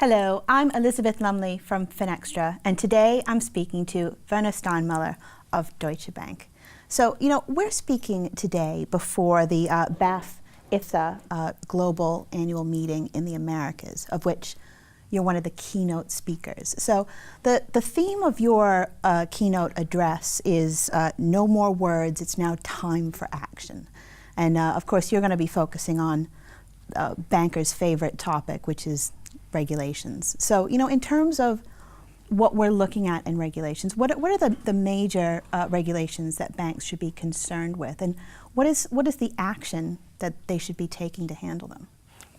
Hello, I'm Elizabeth Lumley from Finextra, and today I'm speaking to Werner Steinmueller of Deutsche Bank. So, we're speaking today before the BAFT-IFSA Global Annual Meeting in the Americas, of which you're one of the keynote speakers. So the theme of your keynote address is no more words, it's now time for action. And of course, you're going to be focusing on bankers' favorite topic, which is regulations. So, in terms of what we're looking at in regulations, what are the major regulations that banks should be concerned with, and what is the action that they should be taking to handle them?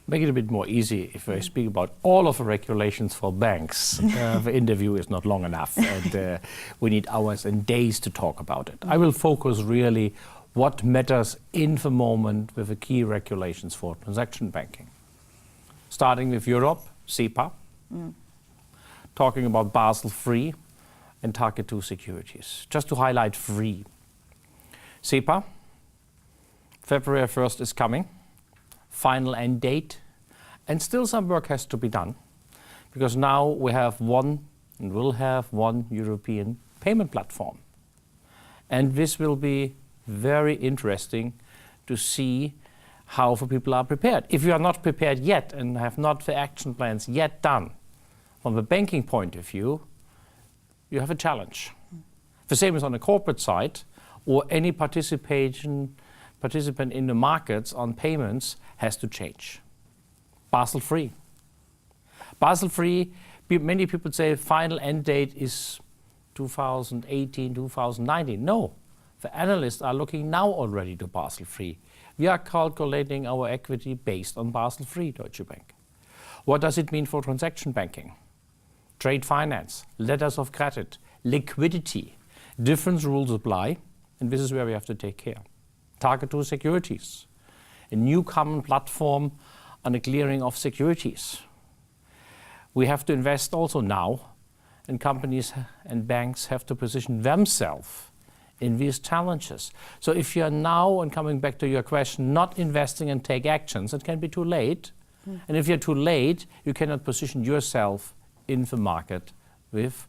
Make it a bit more easy if I speak about all of the regulations for banks. The interview is not long enough, and we need hours and days to talk about it. I will focus really what matters in the moment with the key regulations for transaction banking. Starting with Europe, SEPA, talking about Basel III and Target 2 securities. Just to highlight three. SEPA, February 1st is coming, final end date, and still some work has to be done, because now we have one and will have one European payment platform. And this will be very interesting to see how the people are prepared. If you are not prepared yet and have not the action plans yet done, from the banking point of view, you have a challenge. The same is on the corporate side, or any participant in the markets on payments has to change. Basel III. Basel III, many people say final end date is 2018, 2019. No, the analysts are looking now already to Basel III. We are calculating our equity based on Basel III, Deutsche Bank. What does it mean for transaction banking? Trade finance, letters of credit, liquidity. Different rules apply, and this is where we have to take care. Target 2 securities, a new common platform on the clearing of securities. We have to invest also now, and companies and banks have to position themselves in these challenges. So if you're now, and coming back to your question, not investing and take actions, it can be too late. And if you're too late, you cannot position yourself in the market with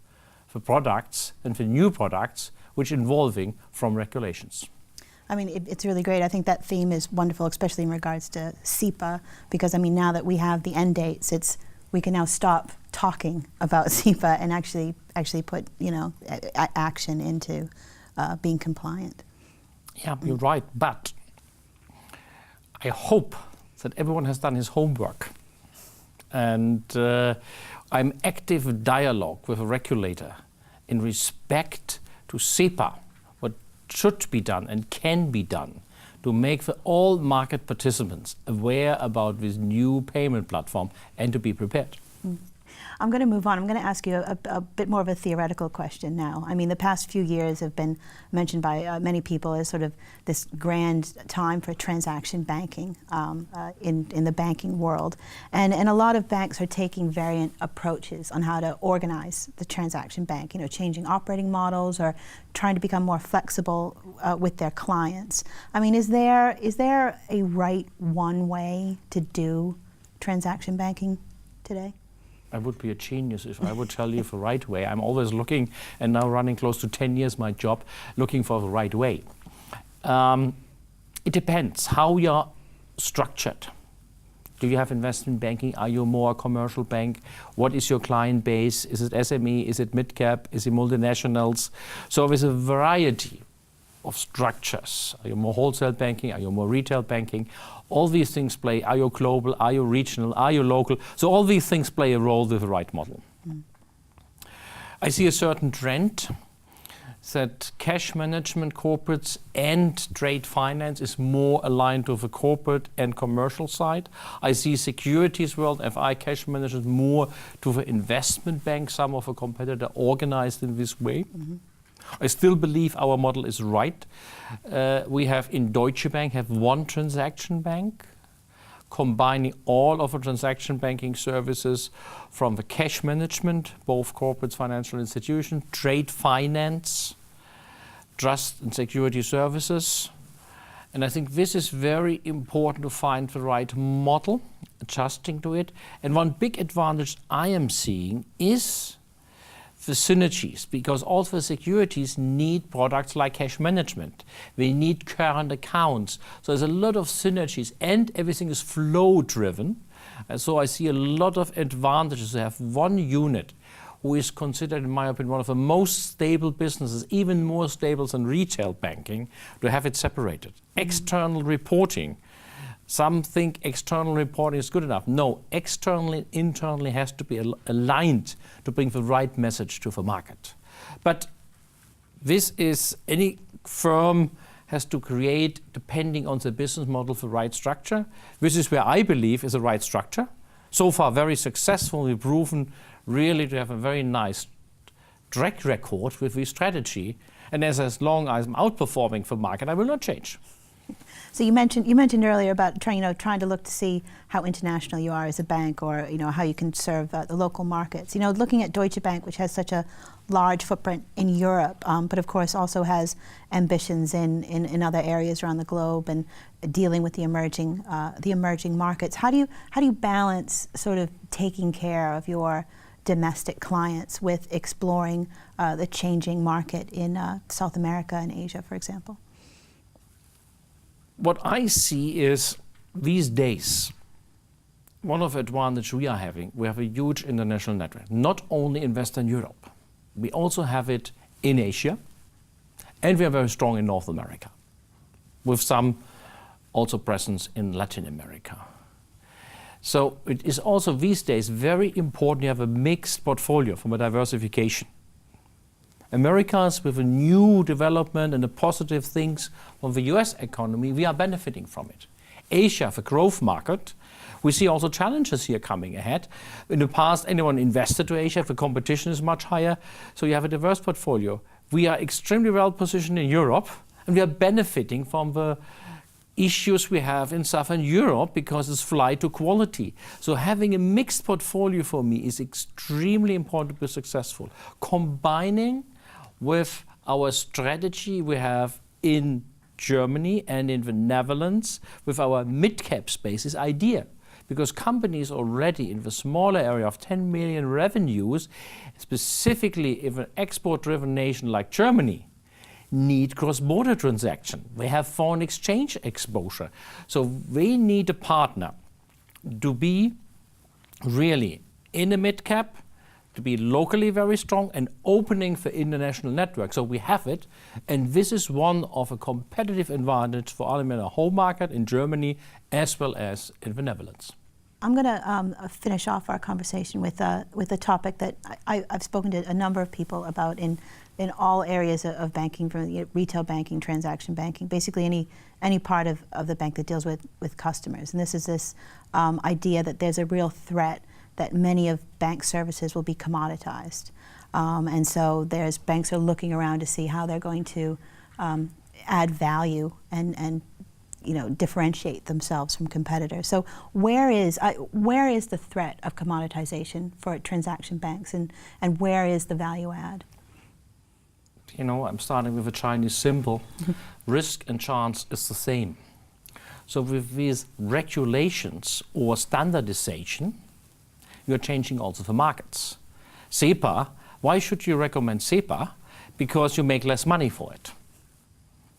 the products and the new products which involving from regulations. I mean, it's really great. I think that theme is wonderful, especially in regards to SEPA, because now that we have the end dates, we can now stop talking about SEPA and actually put action into being compliant. Yeah, you're right. But I hope that everyone has done his homework, and I'm active dialogue with a regulator in respect to SEPA, what should be done and can be done to make all market participants aware about this new payment platform and to be prepared. I'm going to move on. I'm going to ask you a bit more of a theoretical question now. The past few years have been mentioned by many people as sort of this grand time for transaction banking in the banking world. And a lot of banks are taking variant approaches on how to organize the transaction bank, changing operating models or trying to become more flexible with their clients. Is there a right one way to do transaction banking today? I would be a genius if I would tell you the right way. I'm always looking, and now running close to 10 years my job, looking for the right way. It depends how you're structured. Do you have investment banking? Are you more a commercial bank? What is your client base? Is it SME? Is it mid-cap? Is it multinationals? So there's a variety of structures. Are you more wholesale banking? Are you more retail banking? All these things play. Are you global? Are you regional? Are you local? So all these things play a role with the right model. I see a certain trend that cash management corporates and trade finance is more aligned to the corporate and commercial side. I see securities world, FI cash management more to the investment bank, some of the competitor organized in this way. I still believe our model is right. We have in Deutsche Bank one transaction bank, combining all of the transaction banking services from the cash management, both corporates, financial institutions, trade finance, trust and security services. And I think this is very important to find the right model adjusting to it. And one big advantage I am seeing is the synergies, because also securities need products like cash management. They need current accounts. So there's a lot of synergies, and everything is flow driven. And so I see a lot of advantages to have one unit who is considered, in my opinion, one of the most stable businesses, even more stable than retail banking, to have it separated. External reporting. Some think external reporting is good enough. No, externally and internally has to be aligned to bring the right message to the market. But this is, any firm has to create, depending on the business model, the right structure. This is where I believe is the right structure. So far, very successfully proven really to have a very nice track record with this strategy. And as long as I'm outperforming the market, I will not change. So you mentioned earlier about trying to look to see how international you are as a bank, or how you can serve the local markets. Looking at Deutsche Bank, which has such a large footprint in Europe, but of course also has ambitions in other areas around the globe, and dealing with the emerging markets. How do you balance sort of taking care of your domestic clients with exploring the changing market in South America and Asia, for example? What I see is, these days, one of the advantages we are having, we have a huge international network, not only in Western Europe. We also have it in Asia, and we are very strong in North America, with some also presence in Latin America. So it is also these days very important to have a mixed portfolio from a diversification. Americas, with a new development and the positive things from the US economy, we are benefiting from it. Asia, the growth market, we see also challenges here coming ahead. In the past, anyone invested to Asia, the competition is much higher, so you have a diverse portfolio. We are extremely well positioned in Europe, and we are benefiting from the issues we have in Southern Europe because it's flight to quality. So having a mixed portfolio for me is extremely important to be successful. Combining with our strategy we have in Germany and in the Netherlands with our mid-cap space is ideal, because companies already in the smaller area of 10 million revenues, specifically if an export-driven nation like Germany, need cross-border transaction. They have foreign exchange exposure. So they need a partner to be really in a mid-cap, to be locally very strong and opening for international network. So we have it, and this is one of a competitive advantage for our home market in Germany as well as in the Netherlands. I'm going to finish off our conversation with a topic that I've spoken to a number of people about in all areas of banking, from retail banking, transaction banking, basically any part of the bank that deals with customers. And this is this idea that there's a real threat that many of bank services will be commoditized. And so banks are looking around to see how they're going to add value and differentiate themselves from competitors. So where is the threat of commoditization for transaction banks, and where is the value add? I'm starting with a Chinese symbol. Risk and chance is the same. So with these regulations or standardization, you're changing also the markets. SEPA, why should you recommend SEPA? Because you make less money for it.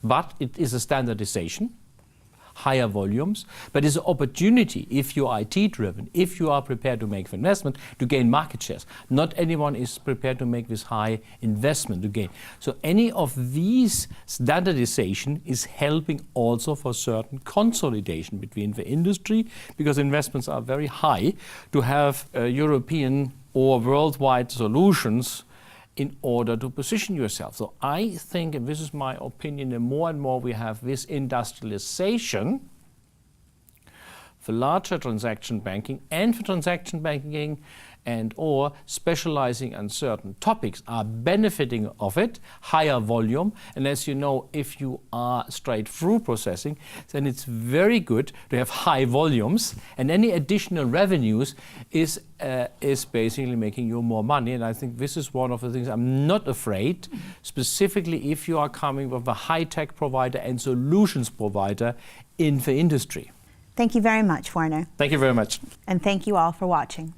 But it is a standardization, higher volumes, but it's an opportunity if you are IT driven, if you are prepared to make the investment to gain market shares. Not anyone is prepared to make this high investment to gain. So any of these standardization is helping also for certain consolidation between the industry, because investments are very high to have European or worldwide solutions in order to position yourself. So I think, and this is my opinion, the more and more we have this industrialization, the larger transaction banking and for transaction banking and or specializing in certain topics are benefiting of it, higher volume. And as you know, if you are straight through processing, then it's very good to have high volumes, and any additional revenues is basically making you more money. And I think this is one of the things I'm not afraid, specifically if you are coming with a high-tech provider and solutions provider in the industry. Thank you very much, Werner. Thank you very much. And thank you all for watching.